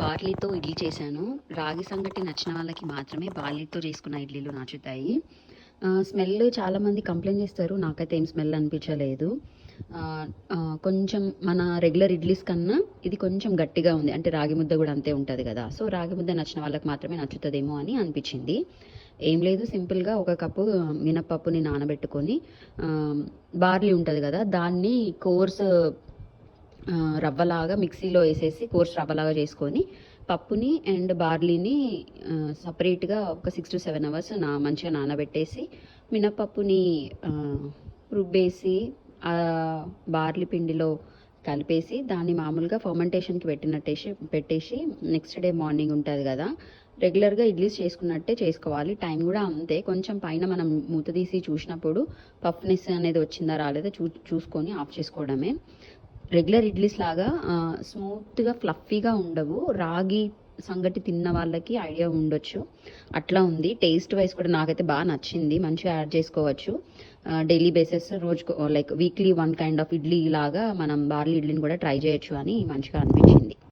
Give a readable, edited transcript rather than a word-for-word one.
బార్లీతో ఇడ్లీ చేశాను. రాగి సంగటి నచ్చిన వాళ్ళకి మాత్రమే బార్లీతో చేసుకున్న ఇడ్లీలు నచ్చుతాయి. స్మెల్ చాలామంది కంప్లైంట్ చేస్తారు. నాకైతే ఏం స్మెల్ అనిపించలేదు. కొంచెం మన రెగ్యులర్ ఇడ్లీస్ కన్నా ఇది కొంచెం గట్టిగా ఉంది. అంటే రాగి ముద్ద కూడా అంతే ఉంటుంది కదా. సో రాగి ముద్ద నచ్చిన వాళ్ళకి మాత్రమే నచ్చుతుందేమో అని అనిపించింది. ఏం లేదు, సింపుల్గా ఒక కప్పు మినప్పప్పుని నానబెట్టుకొని, బార్లీ ఉంటుంది కదా, దాన్ని కోర్స్ రవ్వలాగా మిక్సీలో వేసేసి కోర్స్ రవ్వలాగా చేసుకొని పప్పుని అండ్ బార్లీని సపరేట్గా ఒక 6 to 7 అవర్స్ మంచిగా నానబెట్టేసి మినపప్పుని రుబ్బేసి బార్లీ పిండిలో కలిపేసి దాన్ని మామూలుగా ఫర్మెంటేషన్కి పెట్టేసి నెక్స్ట్ డే మార్నింగ్ ఉంటుంది కదా, రెగ్యులర్గా ఇడ్లీస్ చేసుకున్నట్టే చేసుకోవాలి. టైం కూడా అంతే. కొంచెం పైన మనం మూత తీసి చూసినప్పుడు పఫ్నెస్ అనేది వచ్చిందా రాలేదా చూసుకొని ఆఫ్ చేసుకోవడమే. రెగ్యులర్ ఇడ్లీస్ లాగా స్మూత్గా ఫ్లఫీగా ఉండవు. రాగి సంగటి తిన్న వాళ్ళకి ఐడియా ఉండొచ్చు, అట్లా ఉంది. టేస్ట్ వైజ్ కూడా నాకైతే బాగా నచ్చింది. మంచిగా యాడ్ చేసుకోవచ్చు డైలీ బేసిస్, రోజుకు like weekly 1 kind of idli లాగా మనం బార్లీ ఇడ్లీని కూడా ట్రై చేయొచ్చు అని మంచిగా అనిపించింది.